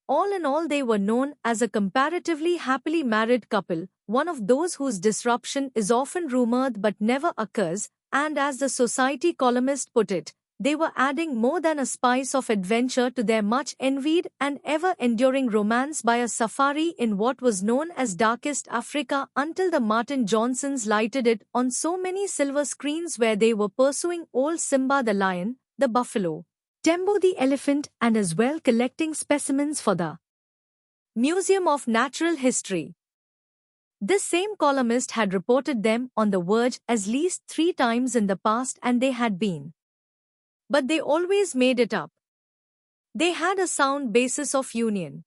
all in all they were known as a comparatively happily married couple, one of those whose disruption is often rumored but never occurs, and as the Society columnist put it, they were adding more than a spice of adventure to their much-envied and ever-enduring romance by a safari in what was known as darkest Africa until the Martin Johnsons lighted it on so many silver screens where they were pursuing old Simba the lion, the buffalo, Tembo the elephant, and as well collecting specimens for the Museum of Natural History. This same columnist had reported them on the verge at least 3 times in the past, and they had been. But they always made it up. They had a sound basis of union.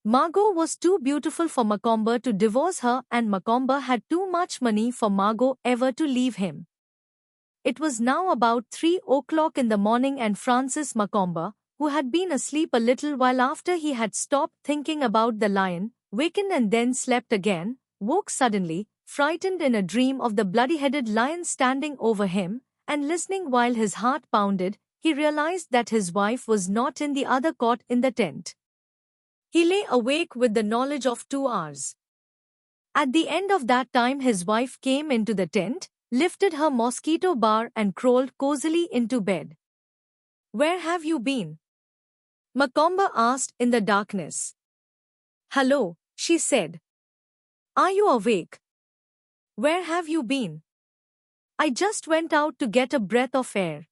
Margot was too beautiful for Macomber to divorce her, and Macomber had too much money for Margot ever to leave him. It was now about 3 o'clock in the morning, and Francis Macomber, who had been asleep a little while after he had stopped thinking about the lion, wakened and then slept again, woke suddenly, frightened in a dream of the bloody-headed lion standing over him, and listening while his heart pounded, he realized that his wife was not in the other cot in the tent. He lay awake with the knowledge of 2 hours. At the end of that time his wife came into the tent, lifted her mosquito bar and crawled cozily into bed. "Where have you been?" Macomber asked in the darkness. "Hello," she said. "Are you awake? Where have you been?" "I just went out to get a breath of air."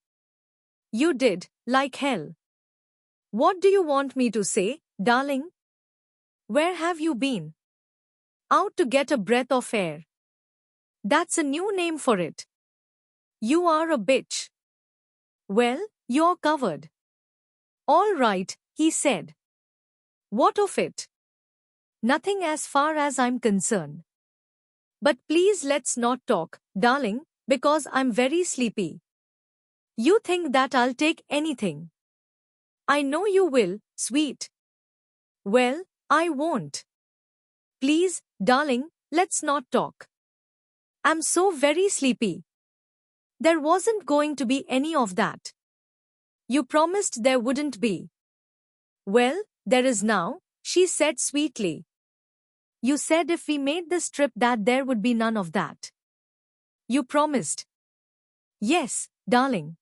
"You did, like hell. What do you want me to say, darling? Where have you been?" "Out to get a breath of air." "That's a new name for it." "You are a bitch." "Well, you're covered." "All right," he said. "What of it?" "Nothing as far as I'm concerned. But please let's not talk, darling, because I'm very sleepy." "You think that I'll take anything?" "I know you will, sweet." "Well, I won't. Please, darling, let's not talk. I'm so very sleepy." "There wasn't going to be any of that. You promised there wouldn't be." "Well, there is now," she said sweetly. "You said if we made this trip that there would be none of that. You promised." "Yes, darling.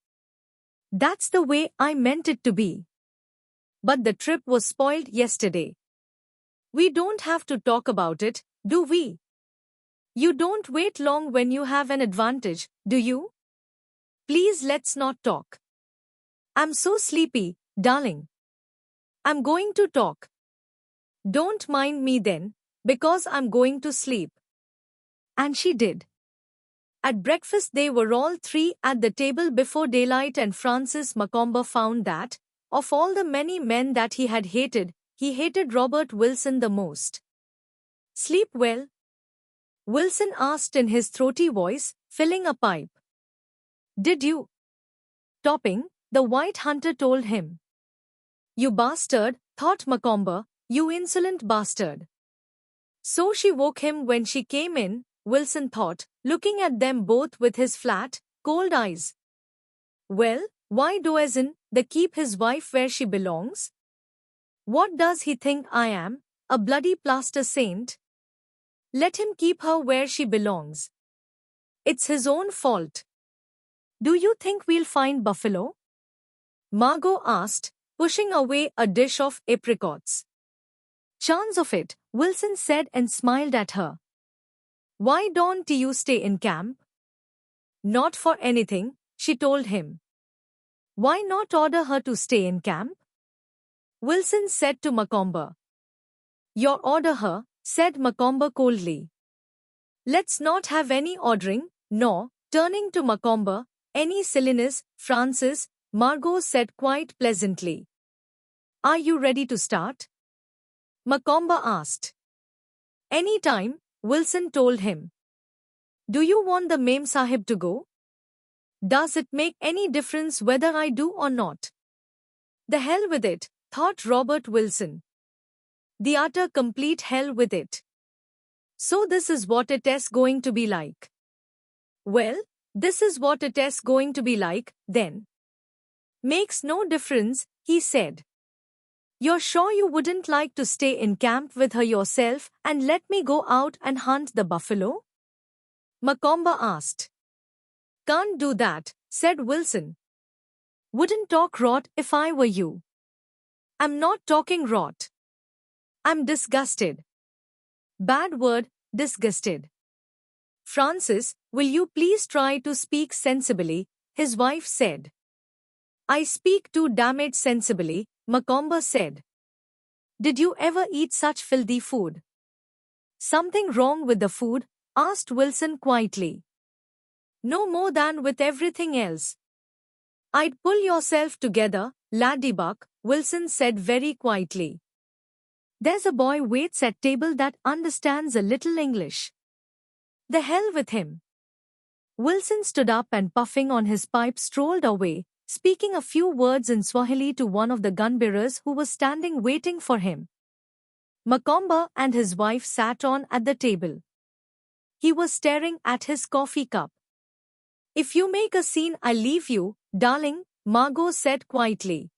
That's the way I meant it to be. But the trip was spoiled yesterday. We don't have to talk about it, do we? You don't wait long when you have an advantage, do you? Please let's not talk. I'm so sleepy, darling. I'm going to talk." "Don't mind me then, because I'm going to sleep." And she did. At breakfast they were all 3 at the table before daylight, and Francis Macomber found that, of all the many men that he had hated, he hated Robert Wilson the most. "Sleep well?" Wilson asked in his throaty voice, filling a pipe. "Did you?" "Topping," the white hunter told him. "You bastard," thought Macomber, "you insolent bastard." "So she woke him when she came in," Wilson thought, looking at them both with his flat, cold eyes. "Well, why doesn't the keep his wife where she belongs? What does he think I am, a bloody plaster saint? Let him keep her where she belongs. It's his own fault." "Do you think we'll find buffalo?" Margot asked, pushing away a dish of apricots. "Chance of it," Wilson said and smiled at her. "Why don't you stay in camp?" "Not for anything," she told him. "Why not order her to stay in camp?" Wilson said to Macomber. "You order her," said Macomber coldly. "Let's not have any ordering, nor," turning to Macomber, "any silliness, Francis," Margot said quite pleasantly. "Are you ready to start?" Macomber asked. "Any time," Wilson told him. "Do you want the Mem Sahib to go? Does it make any difference whether I do or not?" "The hell with it," thought Robert Wilson. "The utter complete hell with it. So this is what it is going to be like." "Well, this is what it is going to be like, then." "Makes no difference," he said. You're sure you wouldn't like to stay in camp with her yourself and let me go out and hunt the buffalo? Macomber asked. Can't do that, said Wilson. Wouldn't talk rot if I were you. I'm not talking rot. I'm disgusted. Bad word, disgusted. Francis, will you please try to speak sensibly, his wife said. I speak too damned sensibly, Macomber said. Did you ever eat such filthy food? Something wrong with the food? Asked Wilson quietly. No more than with everything else. I'd pull yourself together, laddybuck, Wilson said very quietly. There's a boy waits at table that understands a little English. The hell with him. Wilson stood up and puffing on his pipe strolled away, speaking a few words in Swahili to one of the gunbearers who was standing waiting for him. Macomber and his wife sat on at the table. He was staring at his coffee cup. If you make a scene, I'll leave you, darling, Margot said quietly.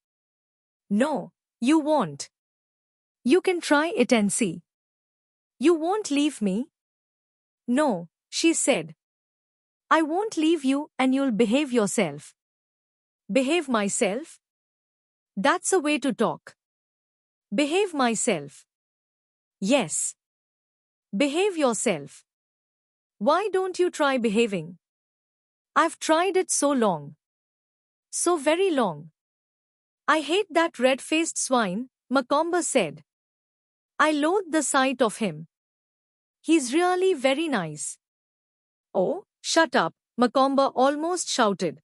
No, you won't. You can try it and see. You won't leave me? No, she said. I won't leave you and you'll behave yourself. Behave myself? That's a way to talk. Behave myself. Yes. Behave yourself. Why don't you try behaving? I've tried it so long. So very long. I hate that red-faced swine, Macomber said. I loathe the sight of him. He's really very nice. Oh, shut up, Macomber almost shouted.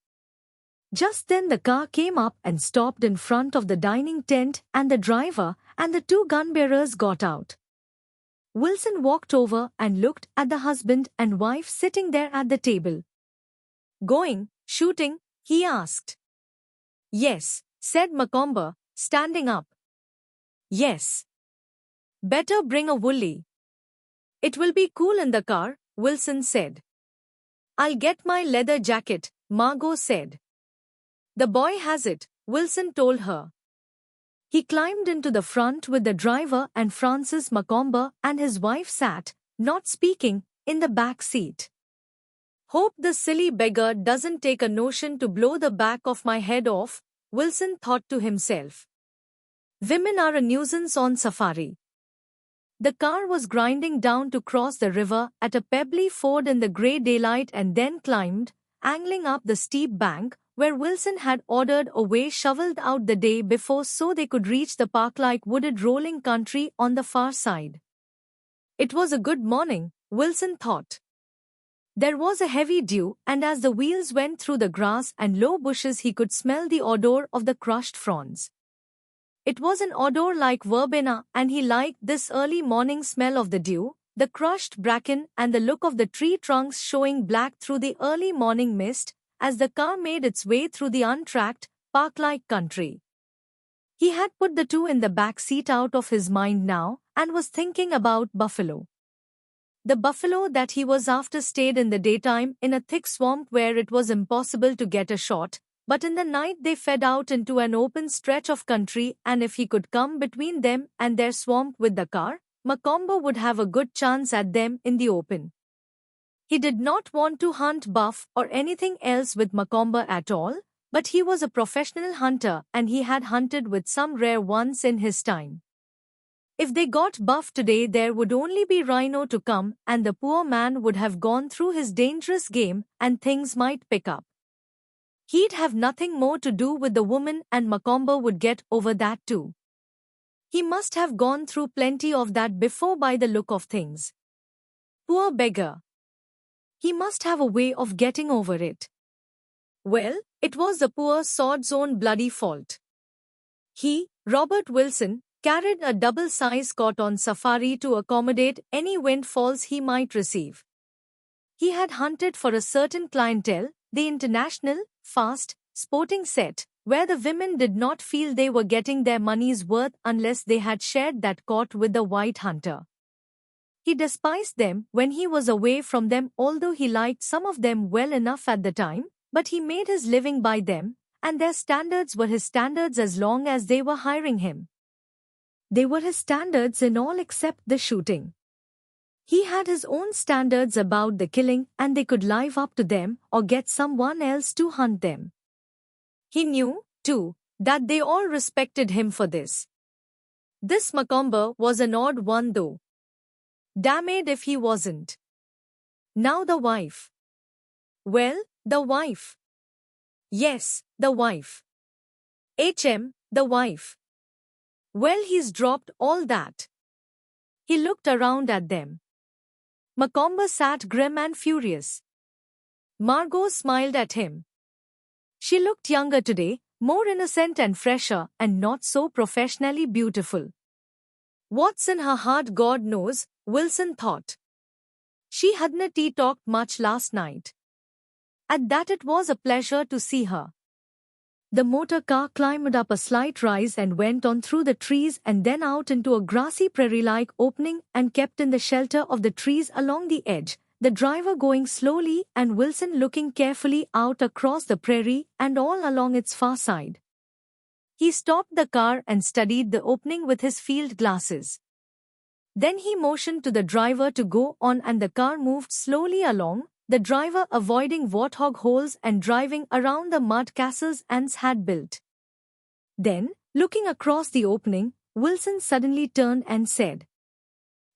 Just then the car came up and stopped in front of the dining tent and the driver and the two gunbearers got out. Wilson walked over and looked at the husband and wife sitting there at the table. Going, shooting? He asked. Yes, said Macomber, standing up. Yes. Better bring a woolly. It will be cool in the car, Wilson said. I'll get my leather jacket, Margot said. The boy has it, Wilson told her. He climbed into the front with the driver and Francis Macomber and his wife sat, not speaking, in the back seat. Hope the silly beggar doesn't take a notion to blow the back of my head off, Wilson thought to himself. Women are a nuisance on safari. The car was grinding down to cross the river at a pebbly ford in the grey daylight and then climbed, angling up the steep bank, where Wilson had ordered a way shoveled out the day before so they could reach the park-like wooded rolling country on the far side. It was a good morning, Wilson thought. There was a heavy dew, and as the wheels went through the grass and low bushes he could smell the odour of the crushed fronds. It was an odour like verbena, and he liked this early morning smell of the dew, the crushed bracken and the look of the tree trunks showing black through the early morning mist, as the car made its way through the untracked, park-like country. He had put the two in the back seat out of his mind now, and was thinking about buffalo. The buffalo that he was after stayed in the daytime in a thick swamp where it was impossible to get a shot, but in the night they fed out into an open stretch of country, and if he could come between them and their swamp with the car, Macomber would have a good chance at them in the open. He did not want to hunt buff or anything else with Macomber at all, but he was a professional hunter and he had hunted with some rare ones in his time. If they got buff today there would only be rhino to come and the poor man would have gone through his dangerous game and things might pick up. He'd have nothing more to do with the woman and Macomber would get over that too. He must have gone through plenty of that before by the look of things. Poor beggar. He must have a way of getting over it. Well, it was the poor sod's own bloody fault. He, Robert Wilson, carried a double-size cot on safari to accommodate any windfalls he might receive. He had hunted for a certain clientele, the international, fast, sporting set, where the women did not feel they were getting their money's worth unless they had shared that cot with the white hunter. He despised them when he was away from them, although he liked some of them well enough at the time, but he made his living by them, and their standards were his standards as long as they were hiring him. They were his standards in all except the shooting. He had his own standards about the killing, and they could live up to them or get someone else to hunt them. He knew, too, that they all respected him for this. This Macomber was an odd one though. Damn it if he wasn't. Now the wife. Well, the wife. Yes, the wife. The wife. Well, he's dropped all that. He looked around at them. Macomber sat grim and furious. Margot smiled at him. She looked younger today, more innocent and fresher, and not so professionally beautiful. What's in her heart God knows, Wilson thought. She hadn't talked much last night. At that it was a pleasure to see her. The motor car climbed up a slight rise and went on through the trees and then out into a grassy prairie-like opening and kept in the shelter of the trees along the edge, the driver going slowly and Wilson looking carefully out across the prairie and all along its far side. He stopped the car and studied the opening with his field glasses. Then he motioned to the driver to go on and the car moved slowly along, the driver avoiding warthog holes and driving around the mud castles ants had built. Then, looking across the opening, Wilson suddenly turned and said,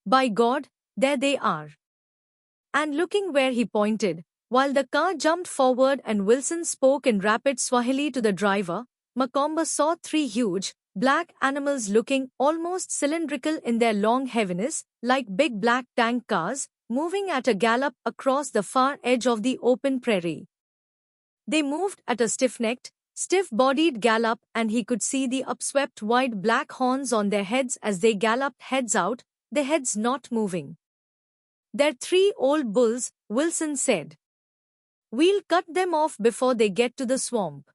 "By God, there they are." And looking where he pointed, while the car jumped forward and Wilson spoke in rapid Swahili to the driver, Macomber saw 3 huge, black animals looking almost cylindrical in their long heaviness, like big black tank cars, moving at a gallop across the far edge of the open prairie. They moved at a stiff-necked, stiff-bodied gallop and he could see the upswept wide black horns on their heads as they galloped heads out, the heads not moving. "They're 3 old bulls," Wilson said. "We'll cut them off before they get to the swamp."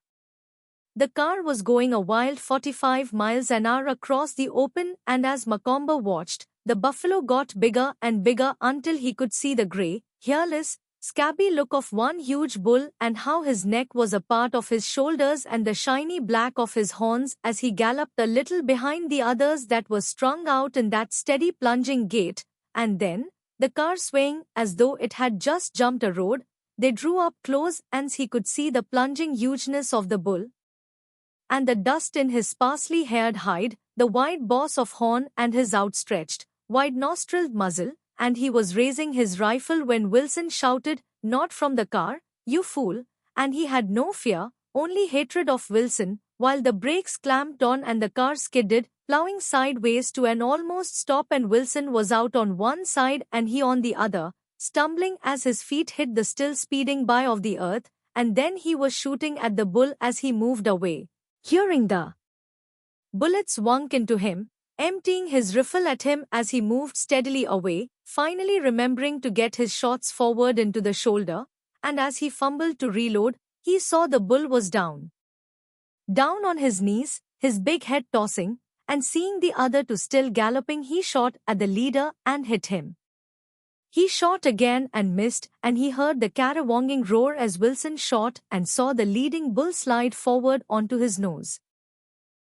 The car was going a wild 45 miles an hour across the open and as Macomber watched, the buffalo got bigger and bigger until he could see the grey, hairless, scabby look of one huge bull and how his neck was a part of his shoulders and the shiny black of his horns as he galloped a little behind the others that were strung out in that steady plunging gait, and then, the car swaying as though it had just jumped a road, they drew up close and he could see the plunging hugeness of the bull, and the dust in his sparsely haired hide, the wide boss of horn and his outstretched, wide-nostrilled muzzle, and he was raising his rifle when Wilson shouted, not from the car, "You fool," and he had no fear, only hatred of Wilson, while the brakes clamped on and the car skidded, plowing sideways to an almost stop and Wilson was out on one side and he on the other, stumbling as his feet hit the still speeding by of the earth, and then he was shooting at the bull as he moved away. Hearing the bullets wunk into him, emptying his rifle at him as he moved steadily away, finally remembering to get his shots forward into the shoulder, and as he fumbled to reload, he saw the bull was down. Down on his knees, his big head tossing, and seeing the other two still galloping, he shot at the leader and hit him. He shot again and missed, and he heard the caterwagging roar as Wilson shot and saw the leading bull slide forward onto his nose.